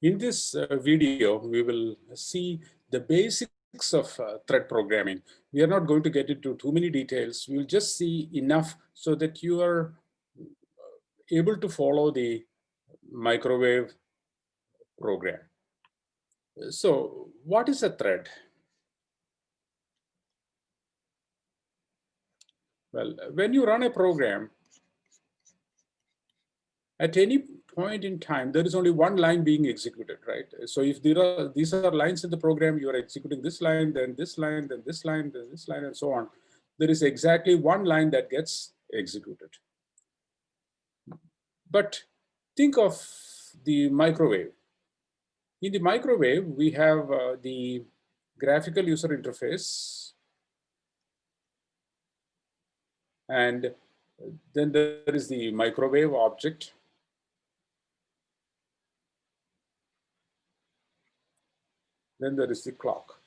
In this video, we will see the basics of thread programming. We are not going to get into too many details. We'll just see enough so that you are able to follow the microwave program. So what is a thread? Well, when you run a program, at any point in time, there is only one line being executed, right? So if these are lines in the program, you are executing this line, then this line, then this line, then this line, and so on. There is exactly one line that gets executed. But think of the microwave. In the microwave, we have the graphical user interface, and then there is the microwave object. Then there is the clock.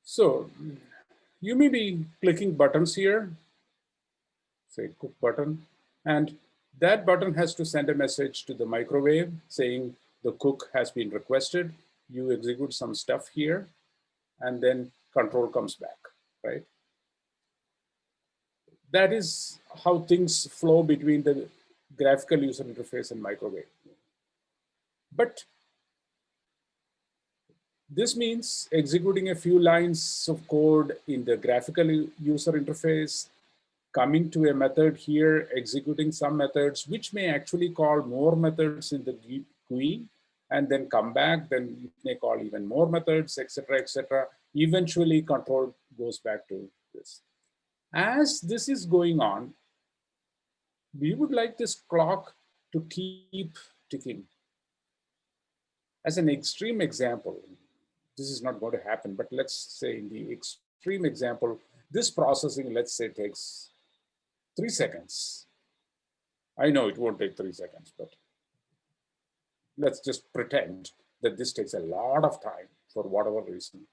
So you may be clicking buttons here, say cook button, and that button has to send a message to the microwave saying the cook has been requested. You execute some stuff here, and then control comes back, right? That is how things flow between the graphical user interface and microwave. But this means executing a few lines of code in the graphical user interface, coming to a method here, executing some methods, which may actually call more methods in the GUI, and then come back, then it may call even more methods, etc., etc. Eventually, control goes back to this. As this is going on, we would like this clock to keep ticking. As an extreme example, this is not going to happen, but let's say in the extreme example, this processing, let's say, takes 3 seconds. I know it won't take 3 seconds, but let's just pretend that this takes a lot of time for whatever reason.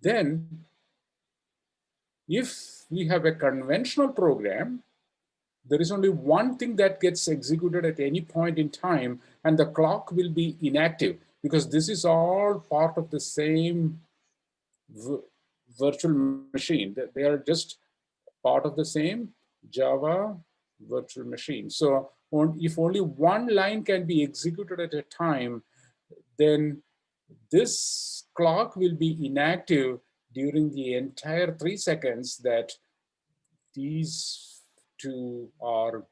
Then, if we have a conventional program, there is only one thing that gets executed at any point in time, and the clock will be inactive because this is all part of the same virtual machine. They are just part of the same Java virtual machine. So if only one line can be executed at a time, then this clock will be inactive during the entire 3 seconds that these two are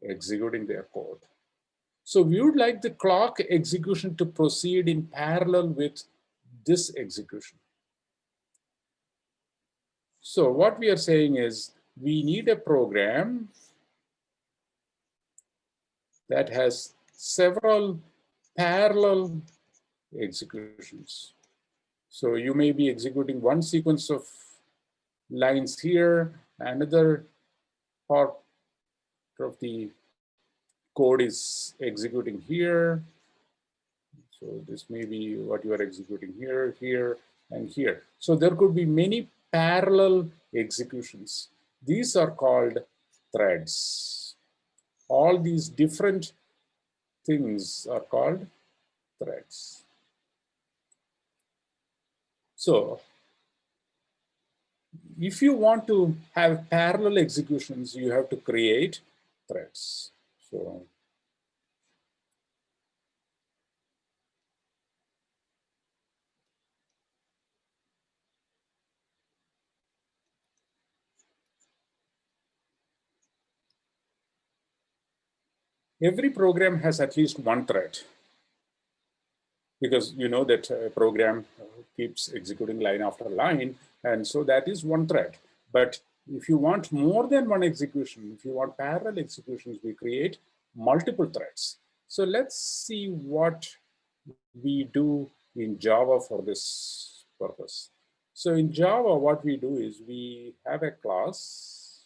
executing their code. So we would like the clock execution to proceed in parallel with this execution. So what we are saying is we need a program that has several parallel executions. So you may be executing one sequence of lines here, another part of the code is executing here. So this may be what you are executing here, here, and here. So there could be many parallel executions. These are called threads. All these different things are called threads. So if you want to have parallel executions, you have to create threads. So every program has at least one thread, because you know that a program keeps executing line after line, and so that is one thread. But if you want more than one execution, if you want parallel executions, we create multiple threads. So let's see what we do in Java for this purpose. So in Java, what we do is we have a class,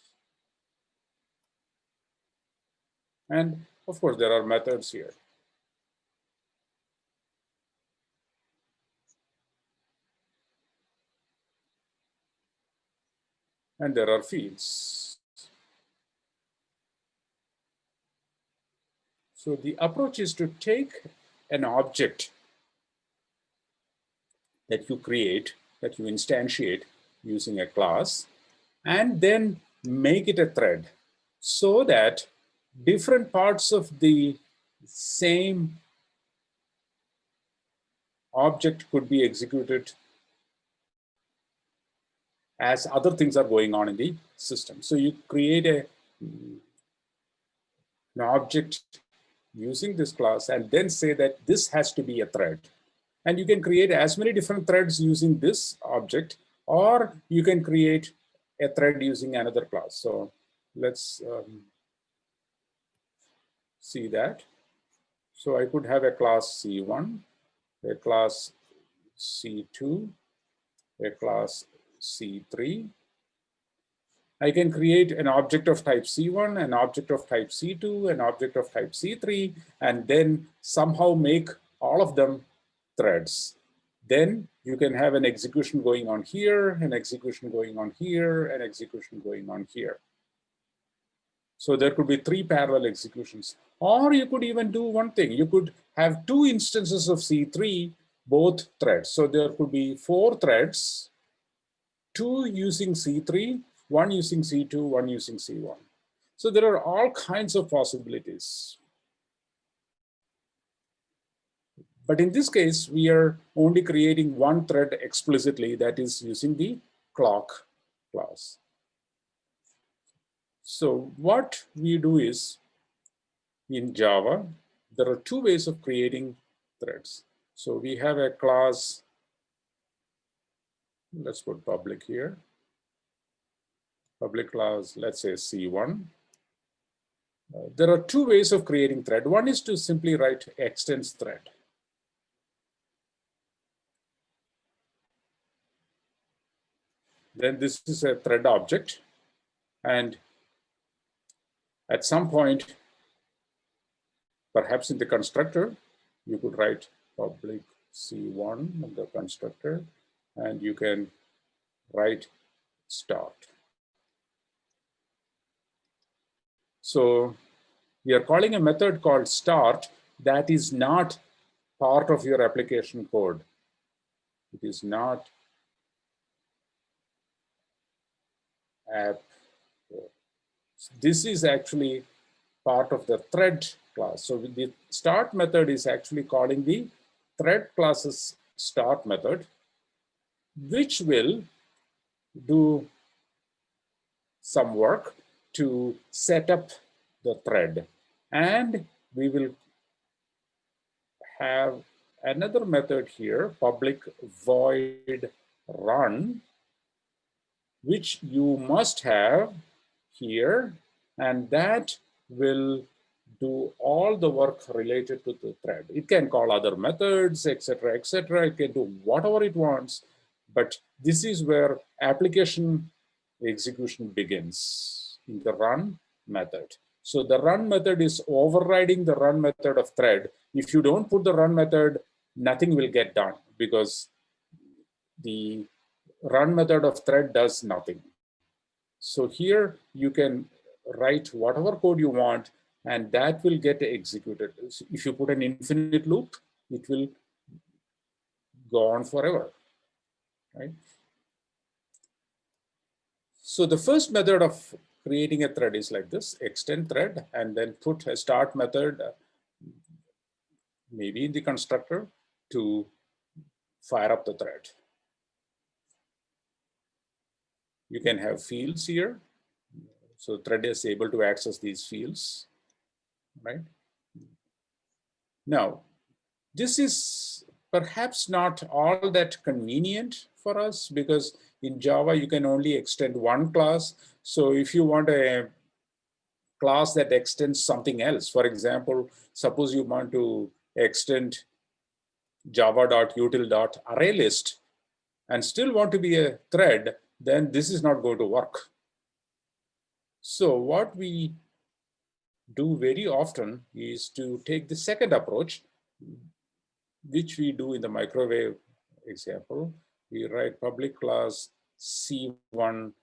and of course there are methods here. And there are fields. So the approach is to take an object that you create, that you instantiate using a class, and then make it a thread so that different parts of the same object could be executed as other things are going on in the system. So you create an object using this class and then say that this has to be a thread. And you can create as many different threads using this object, or you can create a thread using another class. So let's see that. So I could have a class C1, a class C2, a class C3. I can create an object of type C1, an object of type C2, an object of type C3, and then somehow make all of them threads. Then you can have an execution going on here, an execution going on here, an execution going on here. So there could be 3 parallel executions. Or you could even do one thing. You could have 2 instances of C3, both threads. So there could be 4 threads, 2 using C3, 1 using C2, 1 using C1. So there are all kinds of possibilities. But in this case, we are only creating one thread explicitly, that is using the clock class. So what we do is, in Java, there are 2 ways of creating threads. So we have a class, let's put public here. Public class, let's say C1. There are 2 ways of creating thread. One is to simply write extends thread. Then this is a thread object. And at some point, perhaps in the constructor, you could write public C1 of the constructor, and you can write start. So we are calling a method called start that is not part of your application code. It is not app. This is actually part of the thread class. So the start method is actually calling the thread class's start method, which will do some work to set up the thread. And we will have another method here, public void run, which you must have here, and that will do all the work related to the thread. It can call other methods, etc., etc. It can do whatever it wants, but this is where application execution begins, in the run method. So the run method is overriding the run method of thread. If you don't put the run method, nothing will get done, because the run method of thread does nothing. So here you can write whatever code you want, and that will get executed. If you put an infinite loop, it will go on forever, right? So the first method of creating a thread is like this: extend thread, and then put a start method, maybe in the constructor, to fire up the thread. You can have fields here. So thread is able to access these fields, right? Now, this is perhaps not all that convenient for us, because in Java, you can only extend one class. So if you want a class that extends something else, for example, suppose you want to extend java.util.arraylist and still want to be a thread, then this is not going to work. So what we do very often is to take the second approach, which we do in the microwave example. We write public class C1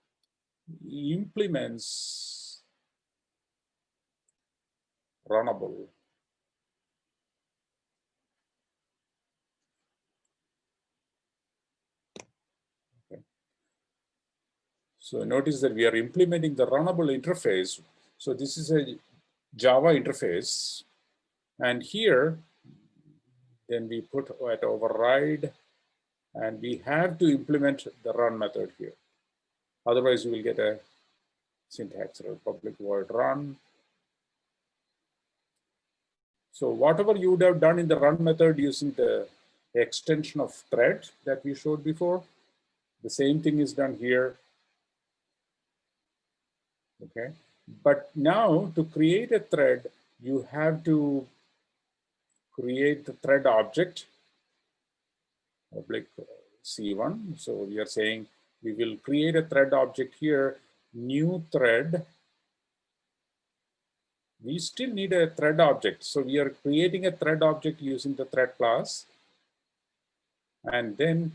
implements runnable. So notice that we are implementing the runnable interface. So this is a Java interface. And here, then we put at override, and we have to implement the run method here. Otherwise, you will get a syntax error, public void run. So whatever you would have done in the run method using the extension of thread that we showed before, the same thing is done here. Okay, but now to create a thread, you have to create the thread object, public C1. So we are saying we will create a thread object here, new thread. We still need a thread object. So we are creating a thread object using the thread class, and then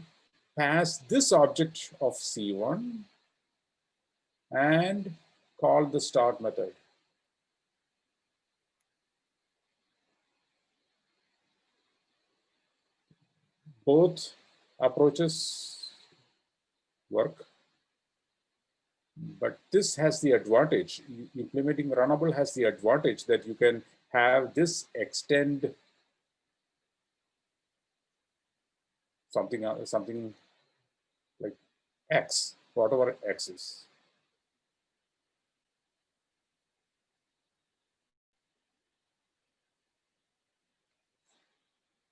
pass this object of C1 and call the start method. Both approaches work, but this has the advantage. Implementing runnable has the advantage that you can have this extend something like X, whatever X is.